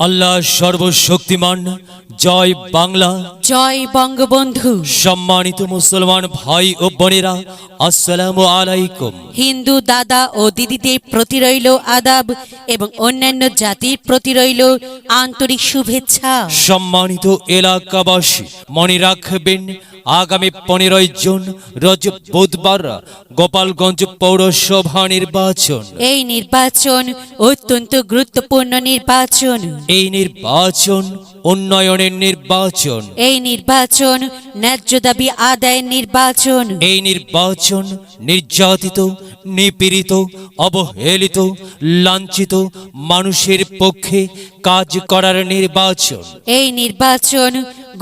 আল্লাহ সর্বশক্তিমান। জয় বাংলা, জয় বঙ্গবন্ধু। সম্মানিত মুসলমান ভাই ও বোনেরা, আসসালামু আলাইকুম। হিন্দু দাদা ও দিদিদের প্রতি রইল আদাব এবং অন্যান্য জাতির প্রতি রইল আন্তরিক শুভেচ্ছা। সম্মানিত এলাকাবাসী, মনে রাখবেন আগামী 15 জুন রোজ বুধবার গোপালগঞ্জ পৌরসভা নির্বাচন। এই নির্বাচন অত্যন্ত গুরুত্বপূর্ণ নির্বাচন। এই নির্বাচন উন্নয়নের নির্বাচন। এই নির্বাচন ন্যায্য দাবি আদায়ের নির্বাচন। এই নির্বাচন নির্যাতিত, নিপীড়িত, অবহেলিত, লাঞ্ছিত মানুষের পক্ষে কাজ করার নির্বাচন। এই নির্বাচন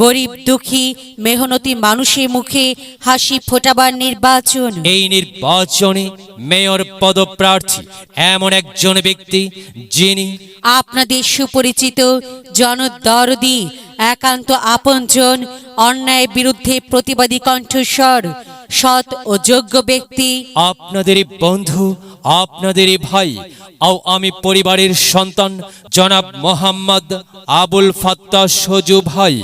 গরিব দুঃখী মেহনতি মানুষের মুখে হাসি ফোটাবার নির্বাচন। এই নির্বাচনে মেয়র পদপ্রার্থী এমন একজন ব্যক্তি যিনি আপনাদের সুপরিচিত, জনদরদি, একান্ত আপনজন, অন্যায় বিরুদ্ধে প্রতিবাদী কণ্ঠস্বর, সৎ ও যোগ্য ব্যক্তি, আপনাদেরই বন্ধু, আপনাদেরই ভাই, আমি পরিবারের সন্তান জনাব মোহাম্মদ আবুল ফাত্তাহ সজু ভাই।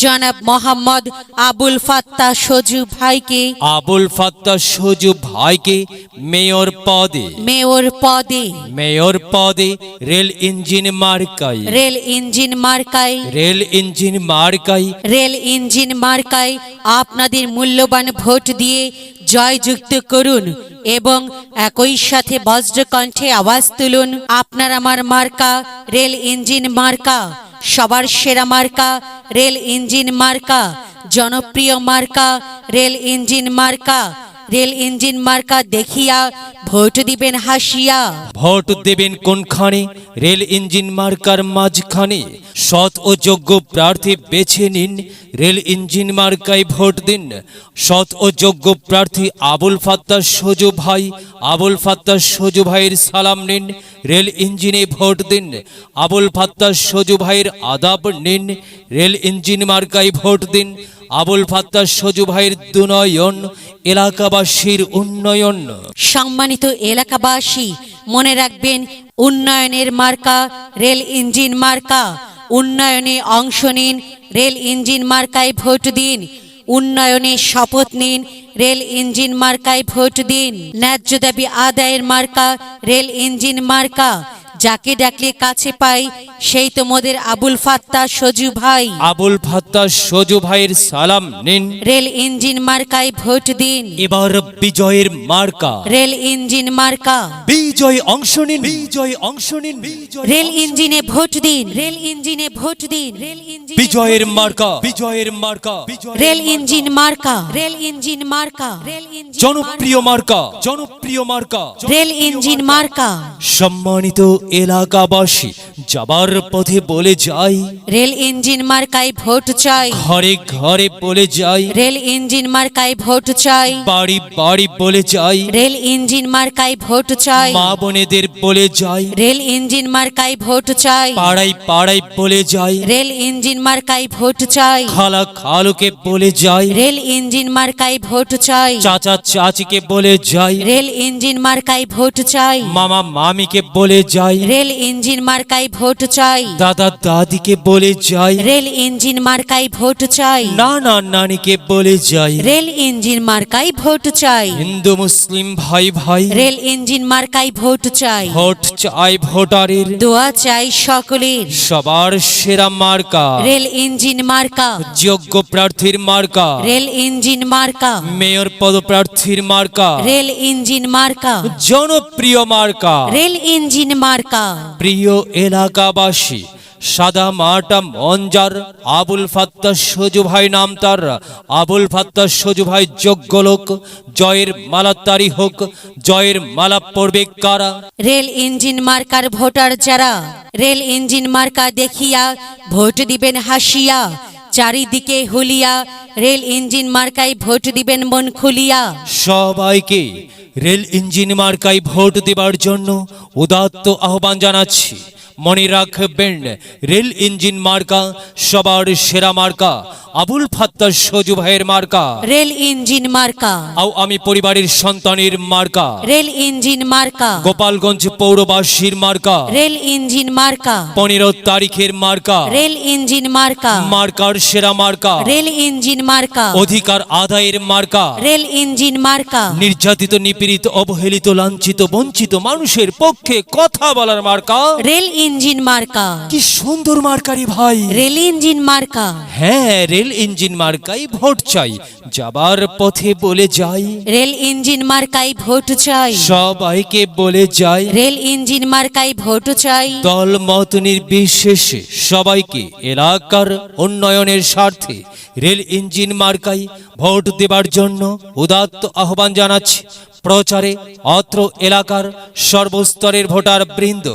জনাব মোহাম্মদ আবুল ফাত্তাহ সজু ভাইকে আবুল ফাত্তাহ সজু ভাইকে মেয়র পদে মেয়র পদে রেল ইঞ্জিন মার্কাই রেল ইঞ্জিন মার্কায় রেল ইঞ্জিন মার্কাই রেল ইঞ্জিন মার্কায় আপনাদের মূল্যবান ভোট দিয়ে জয়যুক্ত করুন এবং একই সাথে বজ্রকণ্ঠে আওয়াজ তুলুন, আপনার আমার মার্কা রেল ইঞ্জিন মার্কা, সবার সেরা মার্কা রেল ইঞ্জিন মার্কা, জনপ্রিয় মার্কা রেল ইঞ্জিন মার্কা। রেল ইঞ্জিন মার্কা দেখিয়া ভোট দিবেন হাসিয়া। ভোট দেবেন কোনখানে? রেল ইঞ্জিন মার্কার মাঝখানে। সৎ ও যোগ্য প্রার্থী বেছে নিন, রেল ইঞ্জিন মার্কায় ভোট দিন। সৎ ও যোগ্য প্রার্থী আবুল ফাত্তাহ সজু ভাই, আবুল ফাত্তাহ সজু ভাইয়ের সালাম নিন, রেল ইঞ্জিনে ভোট দিন। আবুল ফাত্তাহ সজু ভাইয়ের আদাব নিন, রেল ইঞ্জিন মার্কায় ভোট দিন। আবুল ফাত্তাহ সজু ভাইয়ের দুনয়ন, এলাকাবাসীর উন্নয়ন। সম্মানিত এলাকাবাসী, মনে রাখবেন উন্নয়নের মার্কা রেল ইঞ্জিন মার্কা। উন্নয়নে অংশ নিন, রেল ইঞ্জিন মার্কায় ভোট দিন। উন্নয়নে শপথ নিন, রেল ইঞ্জিন মার্কায় ভোট দিন। ন্যায্য দাবি আদায়ের মার্কা রেল ইঞ্জিন মার্কা। যাকে ডাকলে কাছে পাই সেই তোমাদের আবুল ফাত্তাহ সজু ভাই। আবুল ফাত্তাহ সজু ভাইয়ের সালাম নিন, রেল ইঞ্জিন মার্কায় ভোট দিন। এবার বিজয়ের মার্কা রেল ইঞ্জিন মার্কা। বিজয় অংশ নিন, বিজয় অংশ নিন। রেল ইঞ্জিনে ভোট দিন, রেল ইঞ্জিনে ভোট দিন। রেল ইঞ্জিন বিজয়ের মার্কা, বিজয়ের মার্কা, রেল ইঞ্জিন মার্কা, রেল ইঞ্জিন মার্কা, রেল ইঞ্জিন জনপ্রিয় মার্কা, জনপ্রিয় মার্কা, রেল ইঞ্জিন মার্কা। সম্মানিত এলাকাবাসী, যাবার পথে বলে যাই, রেল ইঞ্জিন মার্কায় ভোট চাই। ঘরে ঘরে বলে যাই, রেল ইঞ্জিন মার্কায় ভোট চাই। বাড়ি বাড়ি বলে যাই, রেল ইঞ্জিন মার্কায় ভোট চাই। মা বোনেদের বলে যাই, রেল ইঞ্জিন মার্কায় ভোট চাই। পাড়ায় পাড়ায় বলে যাই, রেল ইঞ্জিন মার্কায় ভোট চাই। খালা খালুকে বলে যাই, রেল ইঞ্জিন মার্কায় ভোট চাই। চাচা চাচিকে বলে যাই, রেল ইঞ্জিন মার্কায় ভোট চাই। মামা মামিকে বলে যাই, রেল ইঞ্জিন মার্কায় ভোট চাই। দাদা দাদিকে বলে যাই, রেল ইঞ্জিন মার্কায় ভোট চাই। নানা নানিকে বলে যাই, রেল ইঞ্জিন মার্কায় ভোট চাই। হিন্দু মুসলিম ভাই ভাই, রেল ইঞ্জিন মার্কায় ভোট চাই। ভোট চাই ভোটারের, দোয়া চাই সকলের। সবার সেরা মার্কা রেল ইঞ্জিন মার্কা, যোগ্য প্রার্থীর মার্কা, রেল ইঞ্জিন মার্কা, মেয়র পদপ্রার্থীর মার্কা, রেল ইঞ্জিন মার্কা, জনপ্রিয় মার্কা। রেল ইঞ্জিন মার্কা। প্রিয় এলাকাবাসী, সাদা মাটা মঞ্জার আবুল ফাত্তাহ সজু ভাই নাম তার। আবুল ফাত্তাহ সজু ভাই যোগ্য লোক, জয়ের মালা তারি হোক। জয়ের মালা পড়বে কারা? রেল ইঞ্জিন মার্কার ভোটার যারা, রেল ইঞ্জিন মার্কা দেখিয়া ভোট দিবেন হাসিয়া। চারিদিকে হুলিয়া, রেল ইঞ্জিন মার্কায় ভোট দিবেন মন খুলিয়া। সবাইকে রেল ইঞ্জিন মার্কায় ভোট দেবার জন্য উদাত্ত আহ্বান জানাচ্ছি। মনে রাখবেন, রেল ইঞ্জিন মার্কা সবার সেরা মার্কা। আবুল ফাত্তার সজু ভাইয়ের মার্কা রেল ইঞ্জিন মার্কা আও আমি পরিবারের সন্তানের মার্কা রেল ইঞ্জিন মার্কা গোপালগঞ্জ পৌরবাসীর মার্কা রেল ইঞ্জিন মার্কা 15 তারিখের মার্কা রেল ইঞ্জিন মার্কা মার্কার সেরা মার্কা রেল ইঞ্জিন মার্কা অধিকার আদায়ের মার্কা রেল ইঞ্জিন মার্কা নির্যাতিত নিপীড়িত অবহেলিত লাঞ্ছিত বঞ্চিত মানুষের পক্ষে কথা বলার মার্কা রেল ইঞ্জিন মার্কা কি সুন্দর মার্কারি ভাই রেল ইঞ্জিন মার্কা হ্যাঁ রেল ইঞ্জিন মার্কাই ভোট চাই যাবার পথে বলে যাই রেল ইঞ্জিন মার্কাই ভোট চাই সবাইকে বলে যাই রেল ইঞ্জিন মার্কাই ভোট চাই দল মত নির্বিশেষে সবাইকে এলাকার উন্নয়নের স্বার্থে রেল ইঞ্জিন মার্কাই ভোট দেবার জন্য উদাত্ত আহ্বান জানাচ্ছি প্রচারে অত্র এলাকার সর্বস্তরের ভোটার বৃন্দ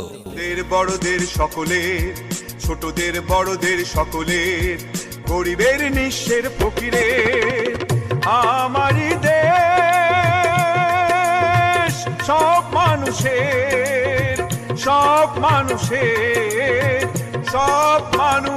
বড়দের সকলের ছোটদের বড়দের সকলের গরিবের নিঃস্বের ফকিরের আমারই দেশ সব মানুষের সব মানুষের সব মানুষ